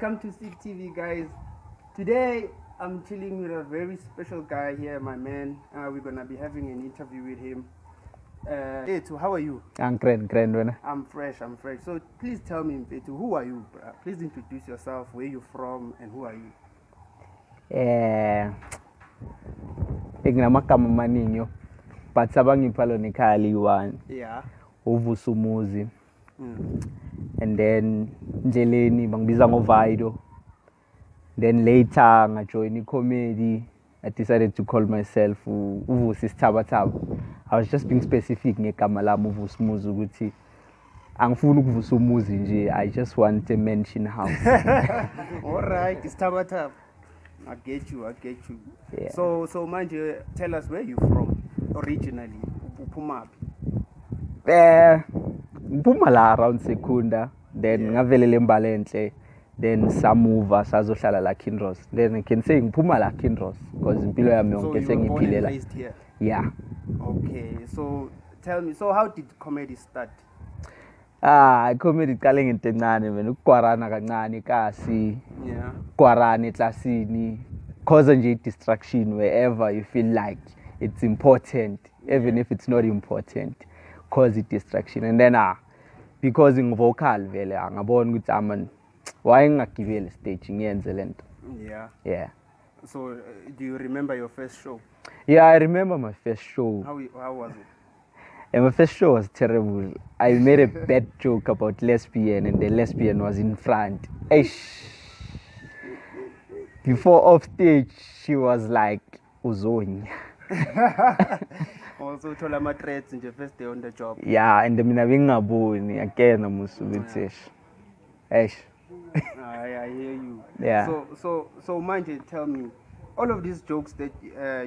Welcome to Sick TV, guys. Today I'm chilling with a very special guy here, my man. We're gonna be having an interview with him. Mfethu, how are you? I'm grand, wena. I'm fresh. So please tell me, Mfethu, who are you? Please introduce yourself, where you from, and who are you? Nginamagama amaningi but sabangipha lona ekhaya liyi-1. Yeah. Uvusumuzi. And then Ndleleni bangibiza ngoVido. Then later ngajoin comedy. I decided to call myself Vusisthabathaba. I was just being specific ngegama lami Uvusumuzi ukuthi angifuni ukuvusa umuzi nje. I just want a mansion house. All right, Isthabathaba. I get you. Yeah. So manje, tell us where you from originally. Uphumaphi? Ngiphuma la around Sekunda, then ngavelele eMbalenhle, then samuva sazohlala la Kinross. Then I can say ngiphuma la Kinross because impilo yami yonke sengiphile la. Yeah. Okay, so tell me, so how did comedy start? Comedy iqale ngento encane mina, ukugwarana kancane kasi. Yeah. Gwarana eklasini, cause nje distraction wherever you feel like it's important, even if it's not important. Cause it distraction. And then because in vocal vele ngabona ukuthi aman why ngagibele stage ngiyenze lento. Yeah. So do you remember your first show? Yeah, I remember my first show. How was it? And my first show was terrible. I made a bad joke about lesbian and the lesbian was in front. Before off stage she was like uzoni. Also told my threats in the first day on the job. Yeah, and mina bengingaboni again amusubithi. I hear you. Yeah. So mind, tell me, all of these jokes that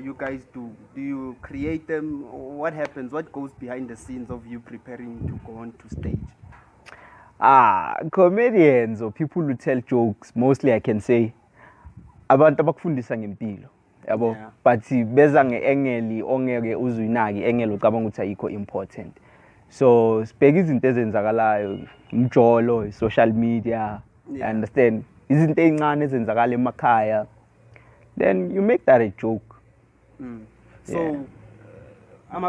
you guys do you create them? What happens? What goes behind the scenes of you preparing to go on to stage? Comedians or people who tell jokes, mostly I can say abantu abakufundisa ngempilo. Yabo, but beza ngeengeli ongeke uzuyinaki engeli ucabanga ukuthi ayikho important. So sibheka izinto ezenzakalayo, umjolo, social media, you understand? Izinto ezincane ezenzakala emakhaya. Then you make that a joke. So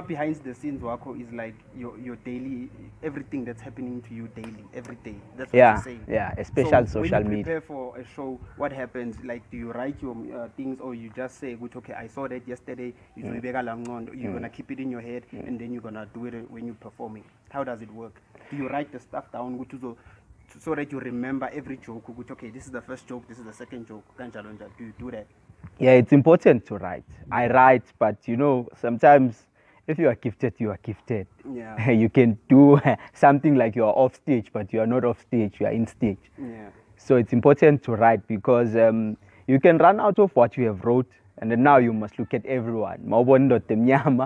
behind the scenes wako is like your daily, everything that's happening to you daily, every day. That's what you're saying. Yeah, especially so social media. When you media. prepare for a show, what happens? Like, do you write your things, or you just say, okay, I saw that yesterday, you're gonna keep it in your head, and then you're gonna do it when you're performing? How does it work? Do you write the stuff down so that you remember every joke? Okay, this is the first joke, this is the second joke. Do you do that? Yeah, it's important to write. I write, but sometimes if you are gifted, you are gifted. Yeah. You can do something like you are off stage, but you are not off stage, you are in stage. Yeah. So it's important to write because you can run out of what you have wrote, and then now you must look at everyone. Yeah.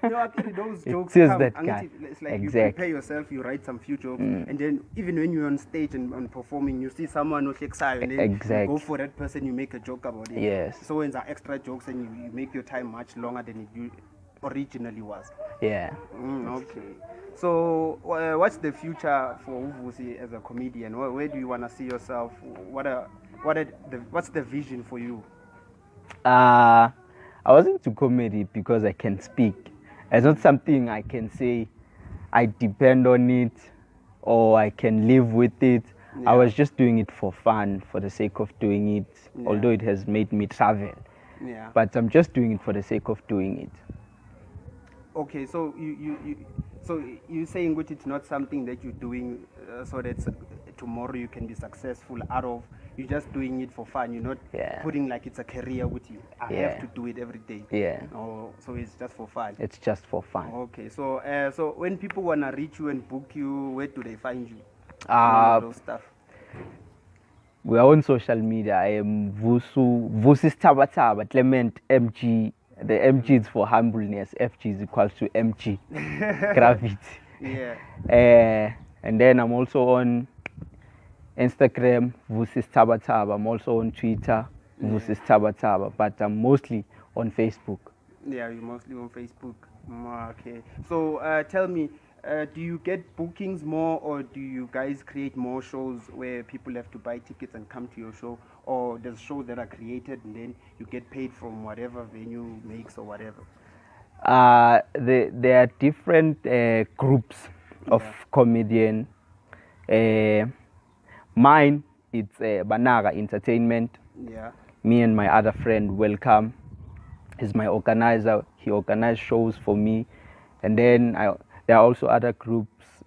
Actually, those jokes it come. That guy. It's like exactly. You prepare yourself, you write some few jokes, and then even when you're on stage and performing, you see someone who's excited, and then you go for that person, you make a joke about it. Yes. So when there are extra jokes, and you make your time much longer than it originally was. Yeah. Okay. So what's the future for Uvusi as a comedian? Where do you want to see yourself? What's the vision for you? I was into comedy because I can speak. It's not something I can say I depend on it or I can live with it. I was just doing it for fun, for the sake of doing it, although it has made me travel. Yeah. But I'm just doing it for the sake of doing it. Okay, so you're saying that it's not something that you're doing so that tomorrow you can be successful out of. You're just doing it for fun. You're not putting like it's a career with you. I have to do it every day. Yeah. Oh, so it's just for fun. It's just for fun. Okay, so when people wanna reach you and book you, where do they find you? Those stuff. We are on social media. I am Vusisthabathaba, Clement, MG. The MG is for humbleness. FG is equals to MG. Gravity. Yeah. And then I'm also on Instagram, Vusisthabathaba. I'm also on Twitter, Vusisthabathaba. But I'm mostly on Facebook. Yeah, you're mostly on Facebook. Okay. So tell me, Do you get bookings more, or do you guys create more shows where people have to buy tickets and come to your show, or there's shows that are created and then you get paid from whatever venue makes or whatever? There are different groups of Yeah. comedian. Mine, it's Banaga Entertainment. Yeah. Me and my other friend, Welcome, is my organizer. He organized shows for me. And then there are also other groups,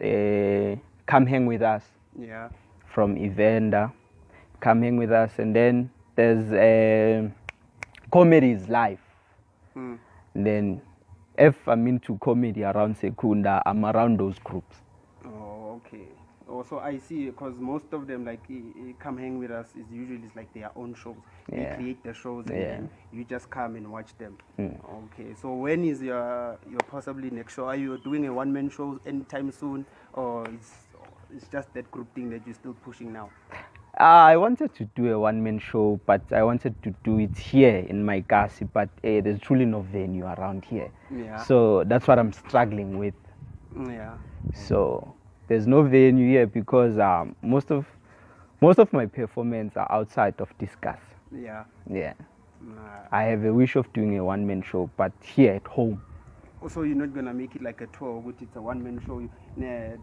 Come Hang With Us Yeah. from Evander, Come Hang With Us. And then there's Comedies Live. Hmm. And then if I'm into comedy around Sekunda, I'm around those groups. Oh, okay. Also, I see, because most of them, like, Come Hang With Us is usually like their own shows. They Yeah. create the shows and Yeah. then you just come and watch them. Mm. Okay. So when is your possibly next show? Are you doing a one-man show anytime soon, or it's just that group thing that you're still pushing now? I wanted to do a one-man show, but I wanted to do it here in my Kasi, but there's truly no venue around here. Yeah. So that's what I'm struggling with. Yeah. So there's no venue here because most of my performance are outside of Discuss. Yeah. Yeah. Nah. I have a wish of doing a one-man show, but here at home. Also, you're not gonna make it like a tour, which it's a one-man show.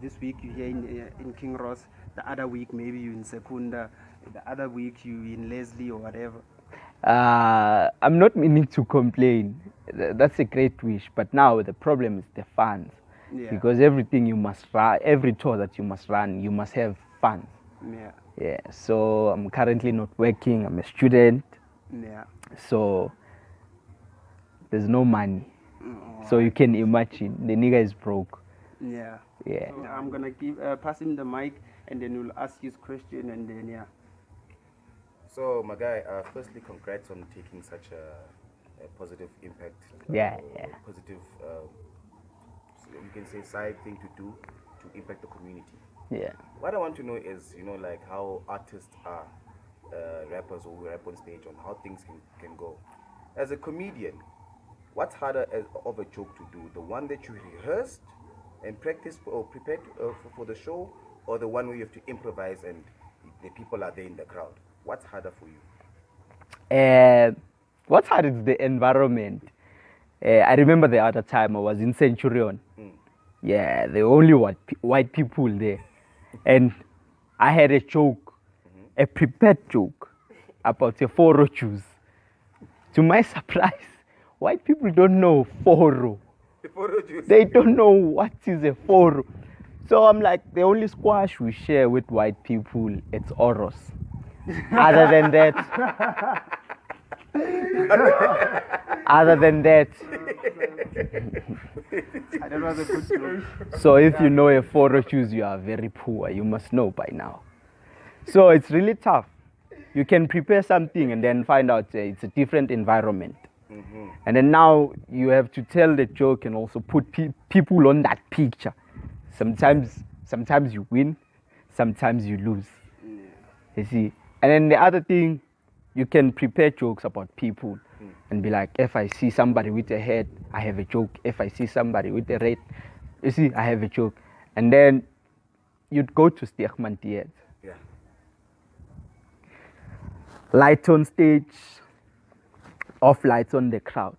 This week you're here in King Ross. The other week maybe you're in Secunda. The other week you in Leslie or whatever. I'm not meaning to complain. That's a great wish, but now the problem is the funds. Yeah. Because everything you must run, every tour that you must run, you must have funds. Yeah. Yeah. So I'm currently not working. I'm a student. Yeah. So there's no money. Oh, So you can imagine the nigga is broke. Yeah. Yeah. So I'm gonna pass him the mic, and then we'll ask his question, and then yeah. So, my guy, firstly, congrats on taking such a positive impact. Yeah, or yeah. Positive, so you can say, side thing to do to impact the community. Yeah. What I want to know is, like how artists are, rappers who rap on stage, on how things can go. As a comedian, what's harder of a joke to do? The one that you rehearsed and practiced or prepared for the show, or the one where you have to improvise and the people are there in the crowd? What's harder for you? What's hard is the environment. I remember the other time I was in Centurion. Yeah, the only white people there. And I had a joke, a prepared joke about a foro juice. To my surprise, white people don't know foro. They don't know what is a foro. So I'm like, the only squash we share with white people, it's oros. Other than that, That was a good joke. so if you know a foro juice, you are very poor. You must know by now. So it's really tough. You can prepare something and then find out it's a different environment. And then now you have to tell the joke and also put people on that picture. Sometimes you win, sometimes you lose. You see. And then the other thing, you can prepare jokes about people and be like, if I see somebody with a head, I have a joke. If I see somebody with a red, you see, I have a joke. And then you'd go to Stichmantiet. Yeah. Light on stage, off lights on the crowd.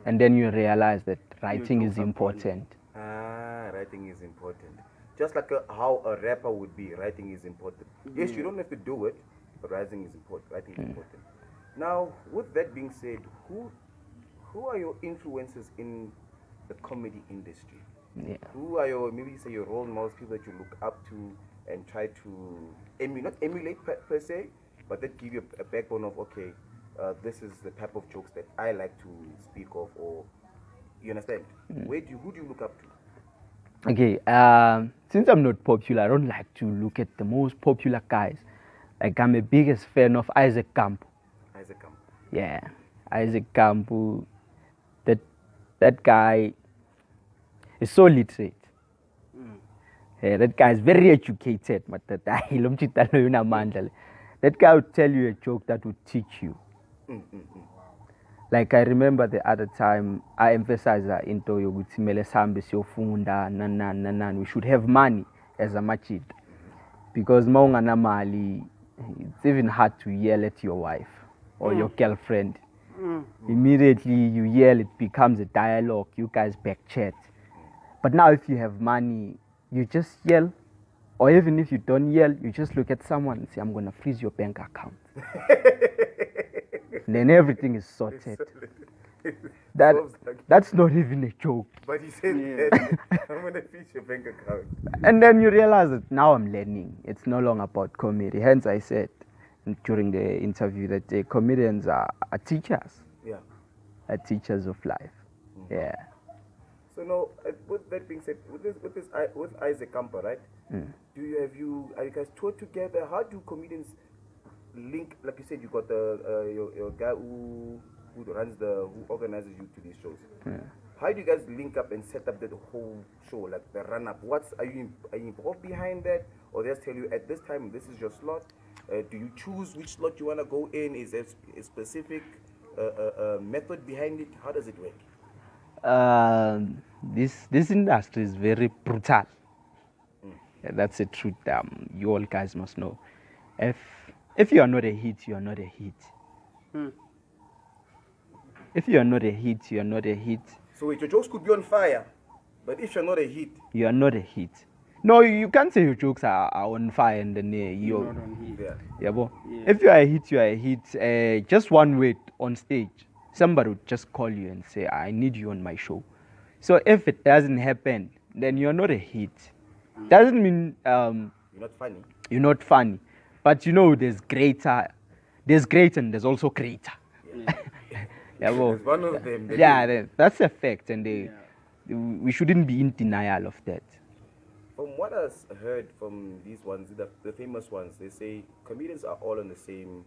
And then you realize that writing is important. Writing is important. Just like how a rapper would be, writing is important. Yes, you don't have to do it, but writing is important. Writing is important. Now, with that being said, who are your influences in the comedy industry? Yeah. Who are your, maybe say your role models, people that you look up to and try to not emulate per se, but that give you a backbone of, okay, this is the type of jokes that I like to speak of, or you understand? Who do you look up to? Okay, since I'm not popular, I don't like to look at the most popular guys. Like, I'm a biggest fan of Isaac Campo. Isaac Campo. Yeah, Isaac Campo. That guy is so literate. Yeah, that guy is very educated. That guy would tell you a joke that would teach you. Like I remember the other time I emphasized into yokuthi mele sihambe siyofunda nan. We should have money as a machid. Because mali, it's even hard to yell at your wife or your girlfriend. Immediately you yell, it becomes a dialogue, you guys back chat. But now if you have money, you just yell. Or even if you don't yell, you just look at someone and say, I'm gonna freeze your bank account. Then everything is sorted. That's not even a joke. But he said that I'm gonna freeze your bank account. And then you realize that now I'm learning. It's no longer about comedy. Hence I said during the interview that comedians are teachers. Yeah. Are teachers of life. Yeah. So now, with that being said, with Isaac Kampa, right? Are you guys toured together? How do comedians link? Like you said, you got your guy who organizes you to these shows. How do you guys link up and set up the whole show, like the run up? Are you involved behind that, or they just tell you at this time this is your slot? Do you choose which slot you want to go in? Is there a specific method behind it? How does it work? This industry is very brutal. Yeah, that's the truth. You all guys must know. If you are not a hit, you are not a hit. If you are not a hit, you are not a hit. So wait, your jokes could be on fire, but if you're not a hit, you are not a hit. No, you can't say your jokes are on fire and then you're not on hit. Yeah. If you are a hit, you are a hit. Just one word on stage, somebody would just call you and say, I need you on my show. So if it doesn't happen, then you're not a hit. Doesn't mean you're not funny. You're not funny. But you know, there's greater and there's also greater. Yeah, there's one of them. Yeah, that's a fact, and we shouldn't be in denial of that. From what I've heard from these ones, the famous ones, they say comedians are all on the same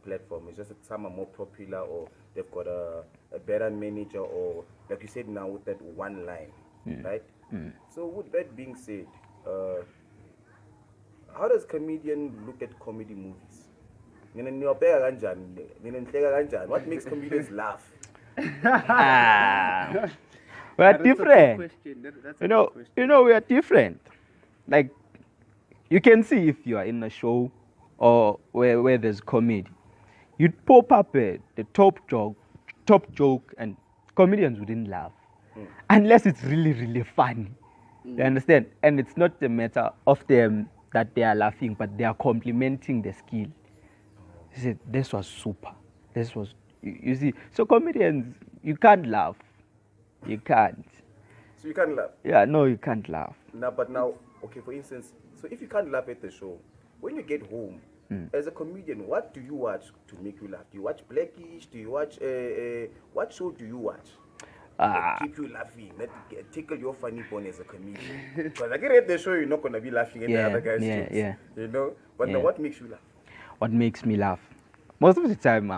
platform. It's just that some are more popular, or they've got a better manager, or like you said now with that one line, right? So with that being said, how does comedian look at comedy movies? What makes comedians laugh? We are different. You know, we are different. Like, you can see if you are in a show or where there's comedy, you'd pop up the top joke, and comedians wouldn't laugh unless it's really, really funny. You understand? And it's not the matter of them that they are laughing, but they are complimenting the skill. He said, this was super. This was, you see. So comedians, you can't laugh. You can't. So you can't laugh? Yeah, no, you can't laugh. But now, okay, for instance, so if you can't laugh at the show, when you get home, as a comedian, what do you watch to make you laugh? Do you watch Blackish? Do you watch, what show do you watch? That keep you laughing, that tickle your funny bone as a comedian. Because I get at the show, you're not going to be laughing at the other guys' jokes. You know? But now what makes you laugh? What makes me laugh? Most of the time,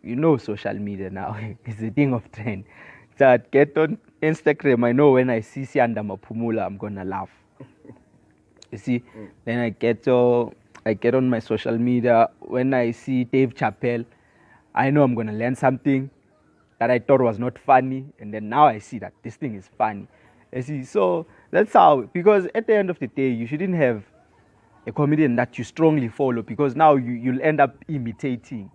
you know, social media now is a thing of trend. So I get on Instagram, I know when I see Sianda Mapumula, I'm going to laugh. You see? Then I get on my social media, when I see Dave Chappelle, I know I'm going to learn something that I thought was not funny, and then now I see that this thing is funny. You see? So that's how, because at the end of the day, you shouldn't have a comedian that you strongly follow, because now you'll end up imitating.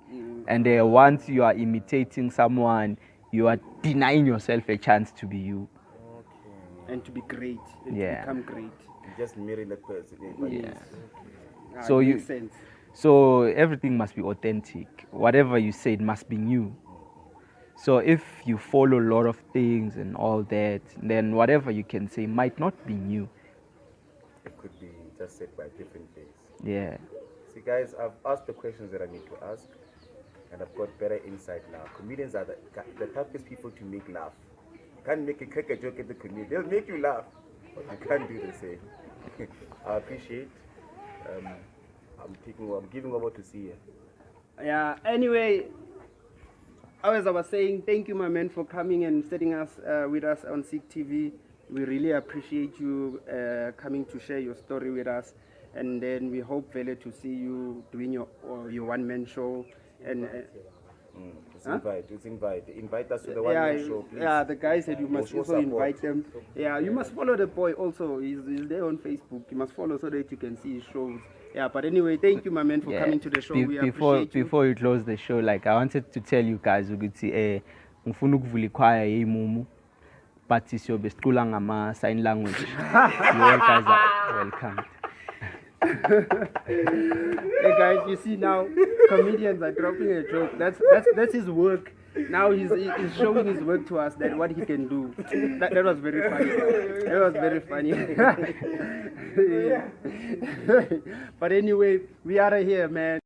And once you are imitating someone, you are denying yourself a chance to be you. Okay. And to be great. And to become great. You just mirror that person. Yeah. Okay. So everything must be authentic. Whatever you say, it must be new. So if you follow a lot of things and all that, then whatever you can say might not be new. It could be just said by different things. Yeah. See, guys, I've asked the questions that I need to ask, and I've got better insight now. Comedians are the toughest people to make laugh. You can't make a crack a joke at the comedian. They'll make you laugh, but you can't do the same. I appreciate. I'm giving over to see you. Yeah. Anyway, as I was saying, thank you, my man, for coming and setting us with us on SIG TV. We really appreciate you coming to share your story with us, and then we hope, Vele, to see you doing your one-man show. And Invite us to the one man show, please. Yeah, the guy said you must show also invite support. them. Yeah, you must follow the boy also. He's there on Facebook. You must follow so that you can see his shows. Yeah, but anyway, thank you, my man, for coming to the show. We appreciate you. Before you close the show, like I wanted to tell you guys ukuthi ngifuna ukuvula ikhwaya yemumu but siyobe sicula ngama sign language. You all guys are welcome. Hey guys, you see now, comedians are dropping a joke. That's his work. Now he's showing his work to us, that what he can do. That was very funny. That was very funny. But anyway, we are here, man.